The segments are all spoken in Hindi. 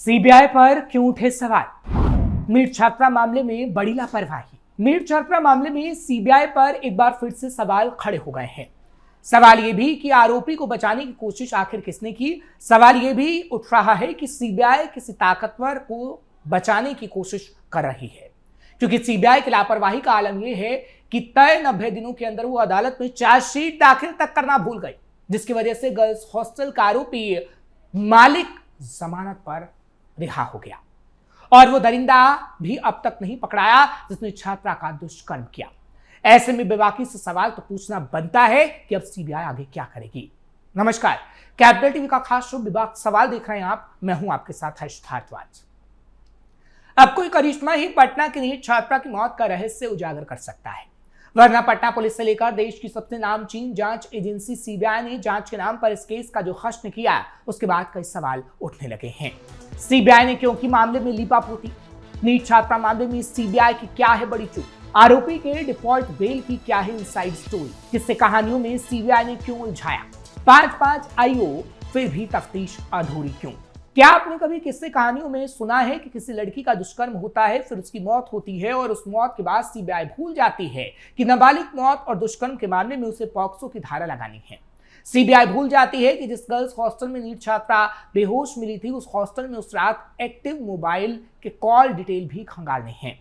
सीबीआई पर क्यों उठे सवाल? नीट छात्रा मामले में बड़ी लापरवाही। नीट छात्रा मामले में सीबीआई पर एक बार फिर से सवाल खड़े हो गए हैं। सवाल यह भी कि आरोपी को बचाने की कोशिश आखिर किसने की। सवाल यह भी उठ रहा है कि सीबीआई किसी ताकतवर को बचाने की कोशिश कर रही है, क्योंकि सीबीआई की लापरवाही का आलम यह है कि तय 90 दिनों के अंदर वो अदालत में चार्जशीट दाखिल तक करना भूल गई, जिसकी वजह से गर्ल्स हॉस्टल का आरोपी मालिक जमानत पर रिहा हो गया और वो दरिंदा भी अब तक नहीं पकड़ाया जिसने छात्रा का दुष्कर्म किया। ऐसे में बेबाकी से सवाल तो पूछना बनता है कि अब सीबीआई आगे क्या करेगी। नमस्कार, कैपिटल टीवी का खास शो विवाद सवाल देख रहे हैं आप। मैं हूं आपके साथ हर्ष भारद्वाज। अब कोई करिश्मा ही पटना की नीट छात्रा की मौत का रहस्य उजागर कर सकता है, वरना पटना पुलिस से लेकर देश की सबसे नामचीन जांच एजेंसी सीबीआई ने जांच के नाम पर इस केस का जो खश्न किया, उसके बाद कई सवाल उठने लगे हैं। सीबीआई ने क्यों की मामले में लीपापोती? नीट छात्रा मामले में सीबीआई की क्या है बड़ी चूक? आरोपी के डिफॉल्ट बेल की क्या है इनसाइड स्टोरी? किससे कहानियों में सीबीआई ने क्यों उलझाया? 5-5 आईओ फिर भी तफ्तीश अधूरी क्यों? क्या आपने कभी किससे कहानियों में सुना है कि किसी लड़की का दुष्कर्म होता है, फिर उसकी मौत होती है और उस मौत के बाद सीबीआई भूल जाती है कि नाबालिग मौत और दुष्कर्म के मामले में उसे पॉक्सो की धारा लगानी है। सीबीआई भूल जाती है कि जिस गर्ल्स हॉस्टल में नीट छात्रा बेहोश मिली थी, उस हॉस्टल में उस रात एक्टिव मोबाइल के कॉल डिटेल भी खंगालने हैं।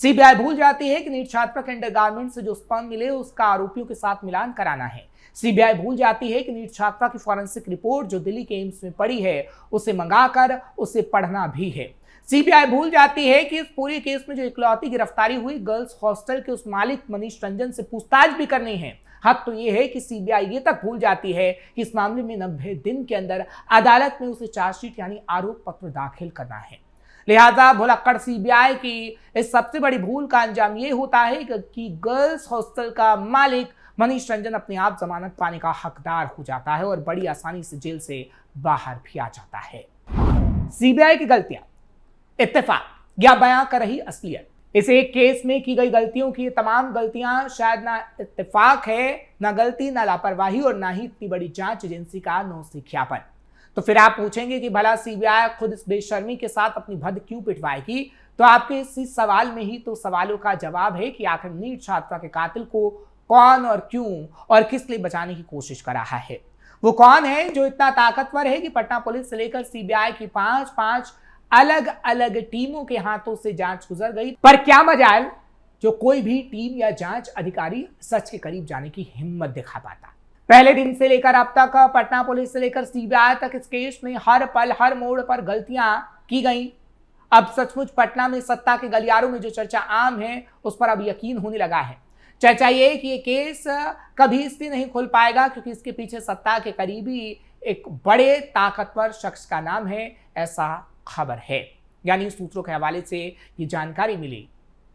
सीबीआई भूल जाती है कि नीट छात्रा के अंडरगारमेंट से जो स्पर्म मिले उसका आरोपियों के साथ मिलान कराना है। सीबीआई भूल जाती है कि नीट छात्रा की फॉरेंसिक रिपोर्ट जो दिल्ली के एम्स में पड़ी है, उसे मंगाकर उसे पढ़ना भी है। सीबीआई भूल जाती है कि इस पूरे केस में जो इकलौती गिरफ्तारी हुई गर्ल्स हॉस्टल के उस मालिक मनीष रंजन से पूछताछ भी करनी है। हद तो यह है कि सीबीआई ये तक भूल जाती है कि इस मामले में 90 दिन के अंदर अदालत में उसे चार्जशीट यानी आरोप पत्र दाखिल करना है। लिहाजा भुलक्कड़ सीबीआई की इस सबसे बड़ी भूल का अंजाम ये होता है कि गर्ल्स हॉस्टल का मालिक मनीष रंजन अपने आप जमानत पाने का हकदार हो जाता है और बड़ी आसानी से जेल से बाहर भी आ जाता है। सीबीआई की गलतियां, इत्तेफाक या बयां कर रही असलियत। इस एक केस में की गई गलतियों की तमाम गलतियां शायद ना इत्तेफाक है, ना गलती, ना लापरवाही और ना ही इतनी बड़ी जांच एजेंसी का नौसिखियापन। तो फिर आप पूछेंगे कि भला सीबीआई खुद इस बेशर्मी के साथ अपनी भद क्यों पिटवाएगी? तो आपके इसी सवाल में ही तो सवालों का जवाब है कि आखिर नीट छात्रा के कातिल को कौन और क्यों और किस लिए बचाने की कोशिश कर रहा है। वो कौन है जो इतना ताकतवर है कि पटना पुलिस से लेकर सीबीआई की 5-5 अलग अलग टीमों के हाथों से जांच गुजर गई, पर क्या मजाल जो कोई भी टीम या जांच अधिकारी सच के करीब जाने की हिम्मत दिखा पाता। पहले दिन से लेकर अब तक पटना पुलिस से लेकर सीबीआई तक इस केस में हर पल हर मोड़ पर गलतियां की गई। अब सचमुच पटना में सत्ता के गलियारों में जो चर्चा आम है उस पर अब यकीन होने लगा है। चर्चा ये कि ये केस कभी इसलिए नहीं खुल पाएगा क्योंकि इसके पीछे सत्ता के करीबी एक बड़े ताकतवर शख्स का नाम है, ऐसा खबर है, यानी सूत्रों के हवाले से ये जानकारी मिली।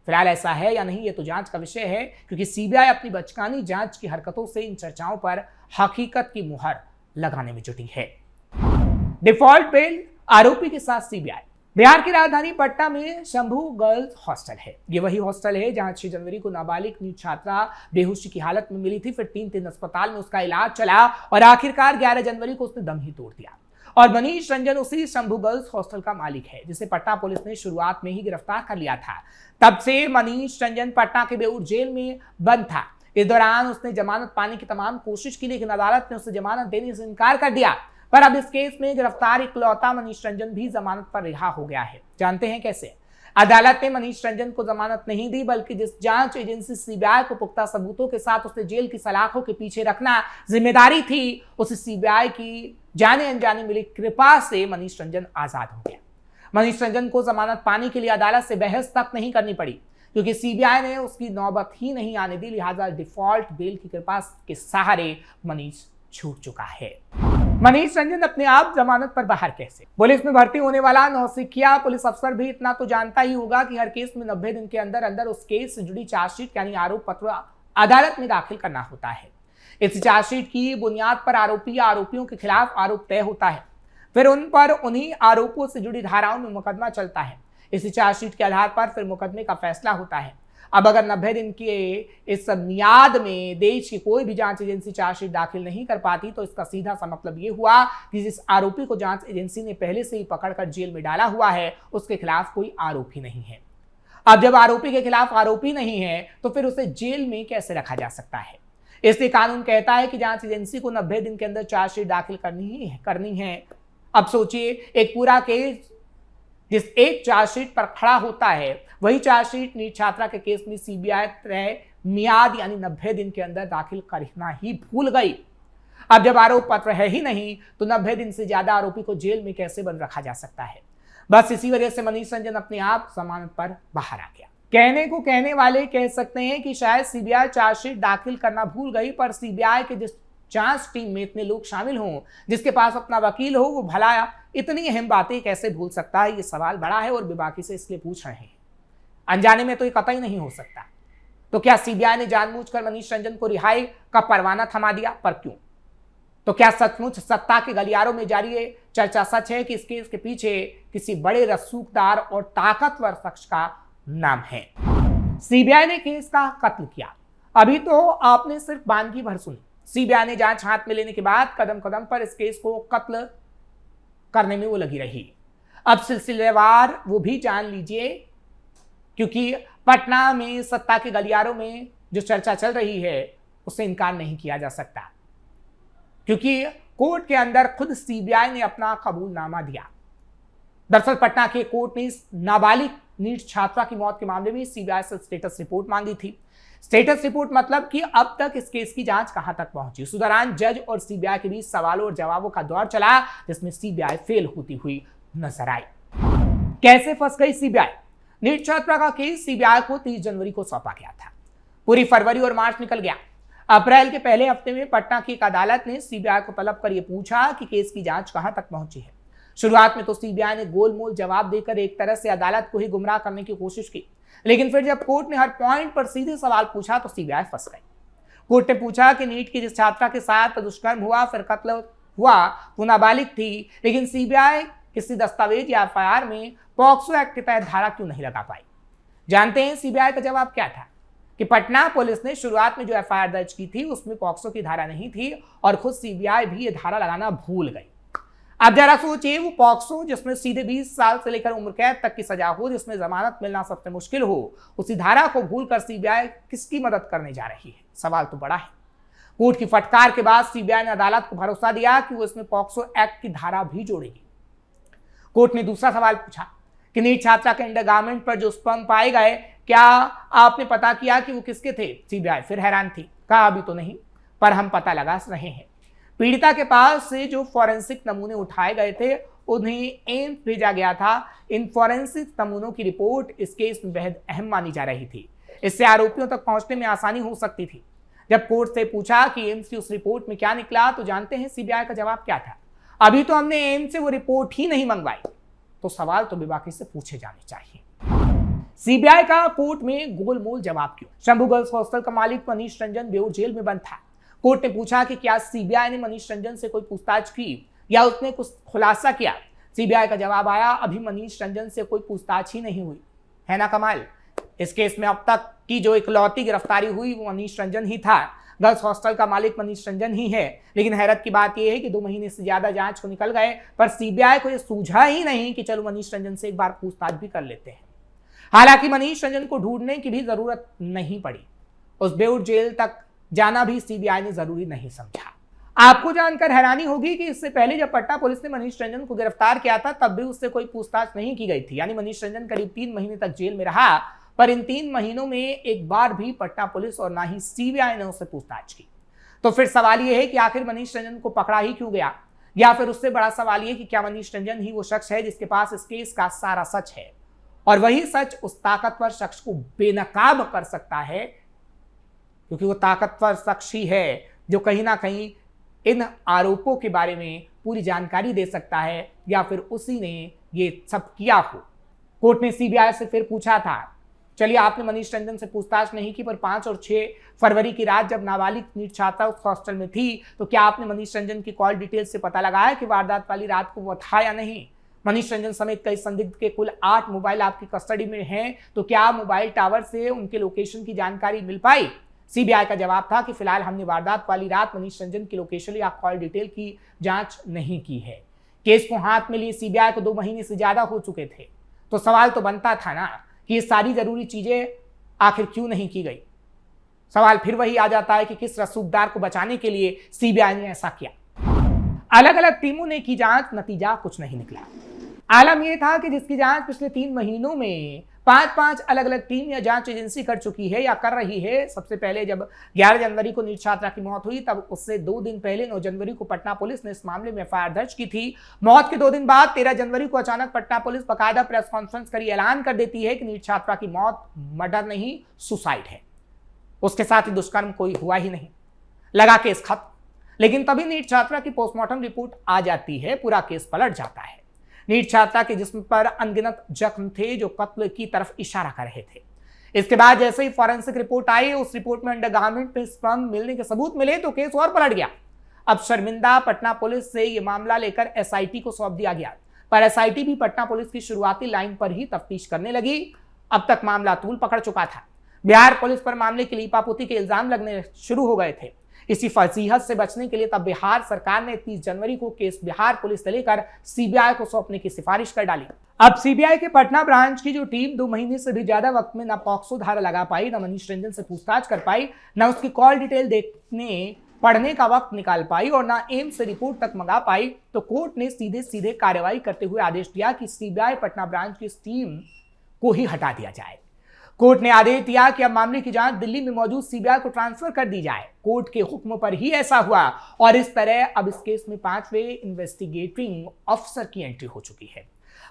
फिलहाल ऐसा है या नहीं ये तो जांच का विषय है, क्योंकि सीबीआई अपनी बचकानी जांच की हरकतों से इन चर्चाओं पर हकीकत की मुहर लगाने में जुटी है। डिफॉल्ट बेल आरोपी के साथ सीबीआई। बिहार की राजधानी पटना में शंभू गर्ल्स हॉस्टल है। ये वही हॉस्टल है जहां 6 जनवरी को नाबालिग नीट छात्रा बेहोशी की हालत में मिली थी, फिर 3 दिन अस्पताल में उसका इलाज चला और आखिरकार 11 जनवरी को उसने दम ही तोड़ दिया। और मनीष रंजन उसी शंभू गर्ल्स हॉस्टल का मालिक है, जिसे पटना पुलिस ने शुरुआत में ही गिरफ्तार कर लिया था। तब से मनीष रंजन पटना के बेऊर जेल में बंद था। इस दौरान उसने जमानत पाने की तमाम कोशिश की, लेकिन अदालत ने उसे जमानत देने से इनकार कर दिया। पर अब इस केस में गिरफ्तार इकलौता मनीष रंजन भी जमानत पर रिहा हो गया है। जानते हैं कैसे? अदालत ने मनीष रंजन को जमानत नहीं दी, बल्कि जिस जांच एजेंसी सीबीआई को पुख्ता सबूतों के साथ उसे जेल की सलाखों के पीछे रखना जिम्मेदारी थी, उसे सीबीआई की जाने अनजाने मिली कृपा से मनीष रंजन आजाद हो गया। मनीष रंजन को जमानत पाने के लिए अदालत से बहस तक नहीं करनी पड़ी, क्योंकि सीबीआई ने उसकी नौबत ही नहीं आने दी। लिहाजा डिफॉल्ट बेल की कृपा के सहारे मनीष छूट चुका है। मनीष रंजन अपने आप जमानत पर बाहर कैसे? पुलिस में भर्ती होने वाला नौसिखिया पुलिस अफसर भी इतना तो जानता ही होगा कि हर केस में 90 दिन के अंदर अंदर उस केस से जुड़ी चार्जशीट यानी आरोप पत्र अदालत में दाखिल करना होता है। इस चार्जशीट की बुनियाद पर आरोपी या आरोपियों के खिलाफ आरोप तय होता है, फिर उन पर उन्हीं आरोपों से जुड़ी धाराओं में मुकदमा चलता है। इसी चार्जशीट के आधार पर फिर मुकदमे का फैसला होता है। अब अगर 90 दिन के इस मियाद में देश की कोई भी जांच एजेंसी चार्जशीट दाखिल नहीं कर पाती तो इसका सीधा सा मतलब ये हुआ कि जिस आरोपी को जांच एजेंसी ने पहले से ही पकड़कर जेल में डाला हुआ है उसके खिलाफ कोई आरोपी नहीं है। अब जब आरोपी के खिलाफ आरोपी नहीं है तो फिर उसे जेल में कैसे रखा जा सकता है। इसलिए कानून कहता है कि जांच एजेंसी को 90 दिन के अंदर चार्जशीट दाखिल करनी है। अब सोचिए, एक पूरा केस जिस एक चार्जशीट पर खड़ा होता है वही चार्जशीट नीट छात्रा के केस में सीबीआई तय मियाद यानी 90 दिन के अंदर दाखिल करना ही भूल गई। अब जब आरोप पत्र है ही नहीं तो 90 दिन से ज्यादा आरोपी को जेल में कैसे बंद रखा जा सकता है। बस इसी वजह से मनीष रंजन अपने आप जमानत पर बाहर आ गया। कहने को कहने वाले कह सकते हैं कि शायद सीबीआई चार्जशीट दाखिल करना भूल गई, पर सीबीआई के जिस जांच टीम में इतने लोग शामिल हों, जिसके पास अपना वकील हो, वो भला इतनी अहम बातें कैसे भूल सकता है। ये सवाल बड़ा है और बेबाकी से इसलिए पूछ रहे हैं। अनजाने में तो ये कतई नहीं हो सकता। तो क्या सीबीआई ने जानबूझकर मनीष रंजन को रिहाई का परवाना थमा दिया? पर क्यों? तो क्या सचमुच सत्ता के गलियारों में जारी है चर्चा सच है कि इस केस के पीछे किसी बड़े रसूखदार और ताकतवर शख्स का नाम है? सीबीआई ने केस का कत्ल किया। अभी तो आपने सिर्फ बानगी भर सुनी। सीबीआई ने जांच हाथ में लेने के बाद कदम कदम पर इस केस को कत्ल करने में वो लगी रही। अब सिलसिलेवार वो भी जान लीजिए, क्योंकि पटना में सत्ता के गलियारों में जो चर्चा चल रही है उससे इनकार नहीं किया जा सकता, क्योंकि कोर्ट के अंदर खुद सीबीआई ने अपना कबूलनामा दिया। दरअसल पटना के कोर्ट ने नाबालिग नीट छात्रा की मौत के मामले में सीबीआई से स्टेटस रिपोर्ट मांगी थी। स्टेटस रिपोर्ट मतलब कि अब तक इस केस की जांच कहां तक पहुंची। उस दौरान जज और सीबीआई के बीच सवालों और जवाबों का दौर चला, जिसमें सीबीआई फेल होती हुई नजर आई। कैसे फंस गई सीबीआई? नीट छात्रा का केस सीबीआई को 30 जनवरी को सौंपा गया था। पूरी फरवरी और मार्च निकल गया। अप्रैल के पहले हफ्ते में पटना की एक अदालत ने सीबीआई को तलब कर यह पूछा कि केस की जांच कहां तक पहुंची है। शुरुआत में तो सीबीआई ने गोलमोल जवाब देकर एक तरह से अदालत को ही गुमराह करने की कोशिश की, लेकिन फिर जब कोर्ट ने हर पॉइंट पर सीधे सवाल पूछा तो सीबीआई फंस गई। कोर्ट ने पूछा कि नीट की जिस छात्रा के साथ दुष्कर्म हुआ फिर कत्ल हुआ वो नाबालिग थी, लेकिन सीबीआई किसी दस्तावेज या एफआईआर में पॉक्सो एक्ट के तहत धारा क्यों नहीं लगा पाई? जानते हैं सीबीआई का जवाब क्या था? कि पटना पुलिस ने शुरुआत में जो एफआईआर दर्ज की थी उसमें पॉक्सो की धारा नहीं थी और खुद सीबीआई भी ये धारा लगाना भूल गई। अब जरा सोचिए, वो पॉक्सो जिसमें सीधे 20 साल से लेकर उम्र कैद तक की सजा हो, जिसमें जमानत मिलना सबसे मुश्किल हो, उसी धारा को भूलकर सीबीआई किसकी मदद करने जा रही है? सवाल तो बड़ा है। कोर्ट की फटकार के बाद सीबीआई ने अदालत को भरोसा दिया कि वो इसमें पॉक्सो एक्ट की धारा भी जोड़ेगी। कोर्ट ने दूसरा सवाल पूछा कि नीट छात्रा के अंडरगारमेंट पर जो स्पर्म पाए गए, क्या आपने पता किया कि वो किसके थे? सीबीआई फिर हैरान थी। कहा अभी तो नहीं, पर हम पता लगा रहे हैं। पीड़िता के पास से जो फॉरेंसिक नमूने उठाए गए थे उन्हें एम्स भेजा गया था। इन फॉरेंसिक नमूनों की रिपोर्ट इस केस में बेहद अहम मानी जा रही थी। इससे आरोपियों तक पहुंचने में आसानी हो सकती थी। जब कोर्ट से पूछा कि एम्स की उस रिपोर्ट में क्या निकला, तो जानते हैं सीबीआई का जवाब क्या था? अभी तो हमने एम्स से वो रिपोर्ट ही नहीं मंगवाई। तो सवाल तो बेबाकी से पूछे जाने चाहिए। सीबीआई का कोर्ट में गोलमोल जवाब क्यों? शंभू गर्ल्स हॉस्टल का मालिक मनीष रंजन बेऊर जेल में बंद था। कोर्ट ने पूछा कि क्या सीबीआई ने मनीष रंजन से कोई पूछताछ की या उसने कुछ खुलासा किया? सीबीआई का जवाब आया, अभी मनीष रंजन से कोई पूछताछ ही नहीं हुई। है ना कमाल? इस केस में अब तक की जो इकलौती गिरफ्तारी हुई वो मनीष रंजन ही था। गर्ल्स हॉस्टल का मालिक मनीष रंजन ही है। लेकिन हैरत की बात यह है कि 2 महीने से ज्यादा जांच को निकल गए, पर सीबीआई को यह सूझा ही नहीं कि चलो मनीष रंजन से एक बार पूछताछ भी कर लेते हैं। हालांकि मनीष रंजन को ढूंढने की भी जरूरत नहीं पड़ी। उस बेऊर जेल तक जाना भी सीबीआई ने जरूरी नहीं समझा। आपको जानकर हैरानी होगी कि इससे पहले जब पटना पुलिस ने मनीष रंजन को गिरफ्तार किया था तब भी उससे कोई पूछताछ नहीं की गई थी। यानी मनीष रंजन करीब 3 महीने तक जेल में रहा, पर इन 3 महीनों में एक बार भी पटना पुलिस और ना ही सीबीआई ने उससे पूछताछ की। तो फिर सवाल यह है कि आखिर मनीष रंजन को पकड़ा ही क्यों गया? या फिर उससे बड़ा सवाल यह कि क्या मनीष रंजन ही वो शख्स है जिसके पास इस केस का सारा सच है, और वही सच उस ताकतवर शख्स को बेनकाब कर सकता है, क्योंकि वो ताकतवर शख्स ही है जो कहीं ना कहीं इन आरोपों के बारे में पूरी जानकारी दे सकता है, या फिर उसी ने ये सब किया हो। कोर्ट ने सीबीआई से फिर पूछा था, चलिए आपने मनीष रंजन से पूछताछ नहीं की, पर 5 और 6 फरवरी की रात जब नाबालिग नीट छात्रा उस हॉस्टल में थी, तो क्या आपने मनीष रंजन की कॉल डिटेल से पता लगाया कि वारदात वाली रात को वो था या नहीं? मनीष रंजन समेत कई संदिग्ध के कुल 8 मोबाइल आपकी कस्टडी में हैं, तो क्या मोबाइल टावर से उनके लोकेशन की जानकारी मिल पाई? सीबीआई का जवाब था कि फिलहाल हमने वारदात वाली रात मनीष रंजन की लोकेशन या कॉल डिटेल की जांच नहीं की है। केस को हाथ में लिए सीबीआई को 2 महीने से ज्यादा हो चुके थे, तो सवाल तो बनता था ना कि ये सारी जरूरी चीजें आखिर क्यों नहीं की गई। सवाल फिर वही आ जाता है कि किस रसूखदार को बचाने के लिए सीबीआई ने ऐसा किया। अलग अलग टीमों ने की जांच, नतीजा कुछ नहीं निकला। आलम यह था कि जिसकी जांच पिछले 3 महीनों में 5 अलग अलग टीम या जांच एजेंसी कर चुकी है या कर रही है। सबसे पहले जब 11 जनवरी को नीट छात्रा की मौत हुई, तब उससे 2 दिन पहले 9 जनवरी को पटना पुलिस ने इस मामले में एफआईआर दर्ज की थी। मौत के 2 दिन बाद 13 जनवरी को अचानक पटना पुलिस बाकायदा प्रेस कॉन्फ्रेंस कर ऐलान कर देती है कि नीट छात्रा की मौत मर्डर नहीं, सुसाइड है। उसके साथ ही दुष्कर्म कोई हुआ ही नहीं, लगा केस खत्म। लेकिन तभी नीट छात्रा की पोस्टमार्टम रिपोर्ट आ जाती है, पूरा केस पलट जाता है। नीट छात्रा के जिस्म पर अनगिनत जख्म थे जो कत्ल की तरफ इशारा कर रहे थे। इसके बाद जैसे ही फॉरेंसिक रिपोर्ट आई, उस रिपोर्ट में अंडरगारमेंट में स्पर्म मिलने के सबूत मिले, तो केस और पलट गया। अब शर्मिंदा पटना पुलिस से यह मामला लेकर एसआईटी को सौंप दिया गया, पर एसआईटी भी पटना पुलिस की शुरुआती लाइन पर ही तफ्तीश करने लगी। अब तक मामला तूल पकड़ चुका था। बिहार पुलिस पर मामले की लीपापोती के इल्जाम लगने शुरू हो गए थे। इसी फजीहत से बचने के लिए तब बिहार सरकार ने 30 जनवरी को केस बिहार पुलिस से लेकर सीबीआई को सौंपने की सिफारिश कर डाली। अब सीबीआई के पटना ब्रांच की जो टीम 2 महीने से भी ज्यादा वक्त में न पॉक्सो धारा लगा पाई, न मनीष रंजन से पूछताछ कर पाई, न उसकी कॉल डिटेल देखने पढ़ने का वक्त निकाल पाई और ना एम्स से रिपोर्ट तक मंगा पाई, तो कोर्ट ने सीधे सीधे कार्रवाई करते हुए आदेश दिया कि सीबीआई पटना ब्रांच की इस टीम को ही हटा दिया जाए। कोर्ट ने आदेश दिया कि अब मामले की जांच दिल्ली में मौजूद सीबीआई को ट्रांसफर कर दी जाए। कोर्ट के हुक्म पर ही ऐसा हुआ और इस तरह अब इस केस में 5वें इन्वेस्टिगेटिंग ऑफिसर की एंट्री हो चुकी है।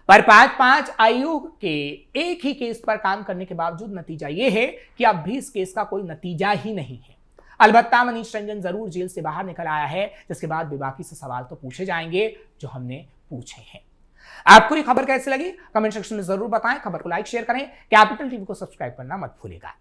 पर 5 आयोग के एक ही केस पर काम करने के बावजूद नतीजा यह है कि अब भी इस केस का कोई नतीजा ही नहीं है। अलबत्ता मनीष रंजन जरूर जेल से बाहर निकल आया है, जिसके बाद भी बाकी से सवाल तो पूछे जाएंगे जो हमने पूछे हैं। आपको ये खबर कैसी लगी कमेंट सेक्शन में जरूर बताएं। खबर को लाइक शेयर करें, कैपिटल टीवी को सब्सक्राइब करना मत भूलिएगा।